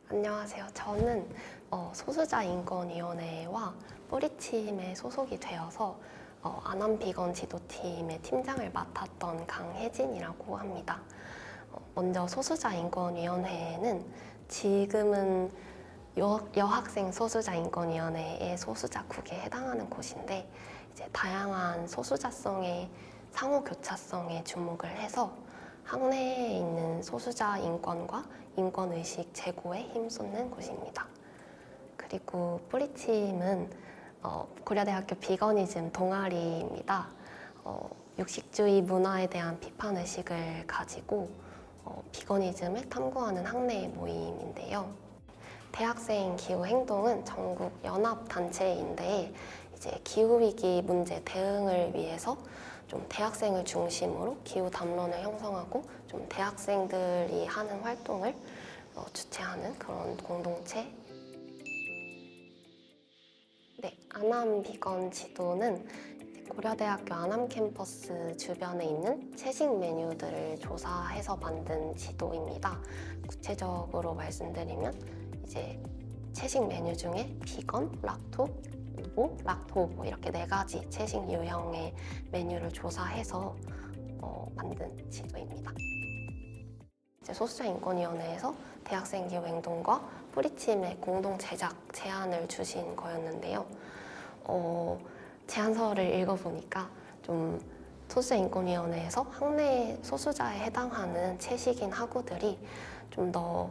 안녕하세요. 저는 소수자인권위원회와 뿌리팀에 소속이 되어서 아남비건 지도팀의 팀장을 맡았던 강혜진이라고 합니다. 먼저 소수자인권위원회는 지금은 여학생 소수자인권위원회의 소수자국에 해당하는 곳인데 이제 다양한 소수자성의 상호 교차성에 주목을 해서 학내에 있는 소수자 인권과 인권의식 제고에 힘쏟는 곳입니다. 그리고 뿌리팀은 고려대학교 비거니즘 동아리입니다. 육식주의 문화에 대한 비판의식을 가지고 비거니즘을 탐구하는 학내의 모임인데요. 대학생 기후행동은 전국 연합단체인데 이제 기후위기 문제 대응을 위해서 좀 대학생을 중심으로 기후 담론을 형성하고 좀 대학생들이 하는 활동을 주최하는 그런 공동체. 네, 아남 비건 지도는 고려대학교 아남 캠퍼스 주변에 있는 채식 메뉴들을 조사해서 만든 지도입니다. 구체적으로 말씀드리면 이제 채식 메뉴 중에 비건, 락토, 오보, 락토오보 이렇게 4가지 채식 유형의 메뉴를 조사해서 만든 지도입니다. 이제 소수자인권위원회에서 대학생 기후행동과 뿌리팀의 공동 제작 제안을 주신 거였는데요. 제안서를 읽어보니까 좀 소수자인권위원회에서 학내 소수자에 해당하는 채식인 학우들이 좀 더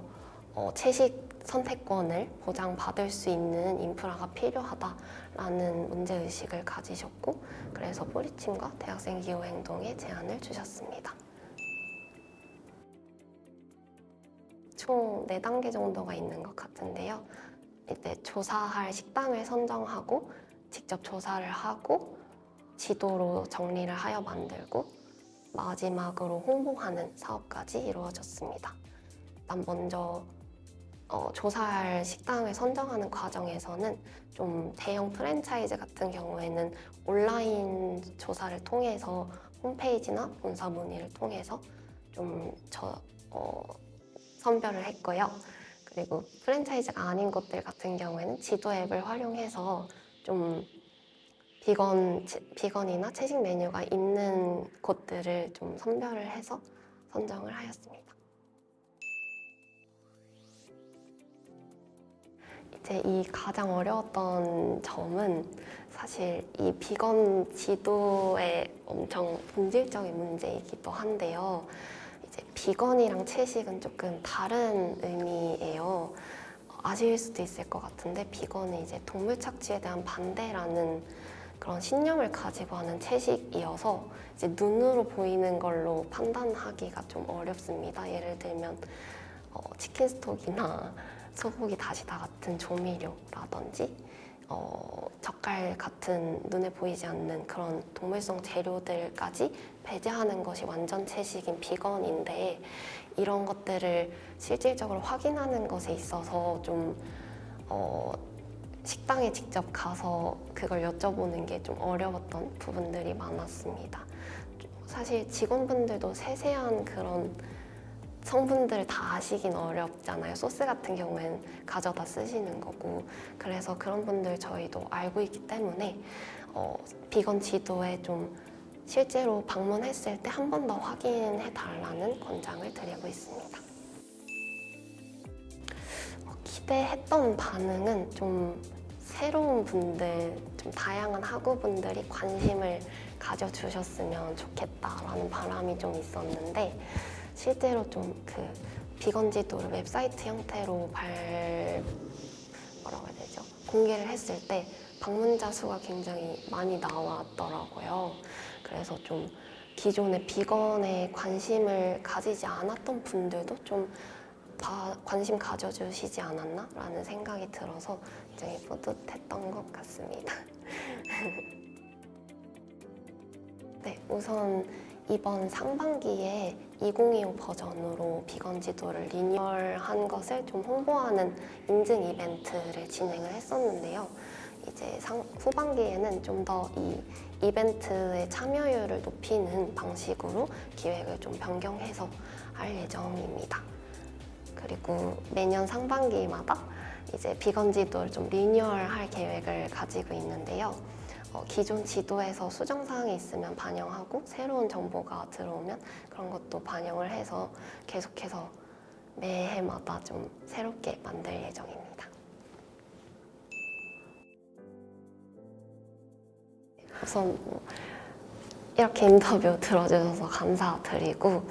채식 선택권을 보장받을 수 있는 인프라가 필요하다라는 문제의식을 가지셨고 그래서 뿌리팀과 대학생 기후행동에 제안을 주셨습니다. 총 4단계 정도가 있는 것 같은데요. 이제 조사할 식당을 선정하고 직접 조사를 하고 지도로 정리를 하여 만들고 마지막으로 홍보하는 사업까지 이루어졌습니다. 일단 먼저 조사할 식당을 선정하는 과정에서는 좀 대형 프랜차이즈 같은 경우에는 온라인 조사를 통해서 홈페이지나 본사 문의를 통해서 좀 선별을 했고요. 그리고 프랜차이즈가 아닌 곳들 같은 경우에는 지도 앱을 활용해서 좀 비건이나 채식 메뉴가 있는 곳들을 좀 선별을 해서 선정을 하였습니다. 이제 이 가장 어려웠던 점은 사실 이 비건 지도의 엄청 본질적인 문제이기도 한데요. 이제 비건이랑 채식은 조금 다른 의미예요. 아실 수도 있을 것 같은데 비건은 이제 동물 착취에 대한 반대라는 그런 신념을 가지고 하는 채식이어서 이제 눈으로 보이는 걸로 판단하기가 좀 어렵습니다. 예를 들면 치킨 스톡이나 소고기 다시다 같은 조미료라든지 젓갈 같은 눈에 보이지 않는 그런 동물성 재료들까지 배제하는 것이 완전 채식인 비건인데 이런 것들을 실질적으로 확인하는 것에 있어서 좀 식당에 직접 가서 그걸 여쭤보는 게 좀 어려웠던 부분들이 많았습니다. 사실 직원분들도 세세한 그런 성분들을 다 아시긴 어렵잖아요. 소스 같은 경우에는 가져다 쓰시는 거고 그래서 그런 분들 저희도 알고 있기 때문에 비건 지도에 좀 실제로 방문했을 때 한 번 더 확인해 달라는 권장을 드리고 있습니다. 기대했던 반응은 좀 새로운 분들, 좀 다양한 학우분들이 관심을 가져주셨으면 좋겠다라는 바람이 좀 있었는데 실제로 좀 그 비건 지도를 웹사이트 형태로 공개를 했을 때 방문자 수가 굉장히 많이 나왔더라고요. 그래서 좀 기존에 비건에 관심을 가지지 않았던 분들도 좀 관심 가져주시지 않았나? 라는 생각이 들어서 굉장히 뿌듯했던 것 같습니다. 네, 우선 이번 상반기에 2025 버전으로 비건 지도를 리뉴얼한 것을 좀 홍보하는 인증 이벤트를 진행을 했었는데요. 이제 후반기에는 좀 더 이 이벤트의 참여율을 높이는 방식으로 기획을 좀 변경해서 할 예정입니다. 그리고 매년 상반기마다 이제 비건 지도를 좀 리뉴얼할 계획을 가지고 있는데요. 기존 지도에서 수정사항이 있으면 반영하고 새로운 정보가 들어오면 그런 것도 반영을 해서 계속해서 매해마다 좀 새롭게 만들 예정입니다. 우선 이렇게 인터뷰 들어주셔서 감사드리고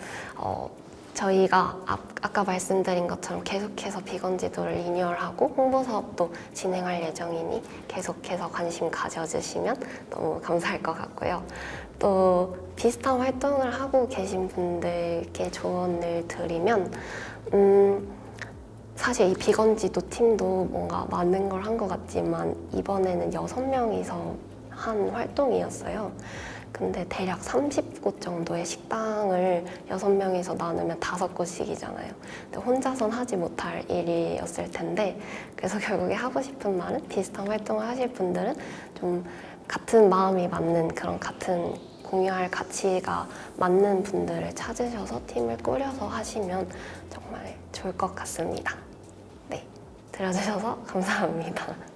저희가 아까 말씀드린 것처럼 계속해서 비건 지도를 리뉴얼하고 홍보 사업도 진행할 예정이니 계속해서 관심 가져주시면 너무 감사할 것 같고요. 또 비슷한 활동을 하고 계신 분들께 조언을 드리면 사실 이 비건 지도 팀도 뭔가 많은 걸 한 것 같지만 이번에는 6명이서 한 활동이었어요. 근데 대략 30곳 정도의 식당을 6명이서 나누면 5곳씩이잖아요. 근데 혼자선 하지 못할 일이었을 텐데 그래서 결국에 하고 싶은 말은 비슷한 활동을 하실 분들은 좀 같은 마음이 맞는 그런 같은 공유할 가치가 맞는 분들을 찾으셔서 팀을 꾸려서 하시면 정말 좋을 것 같습니다. 네, 들어주셔서 감사합니다.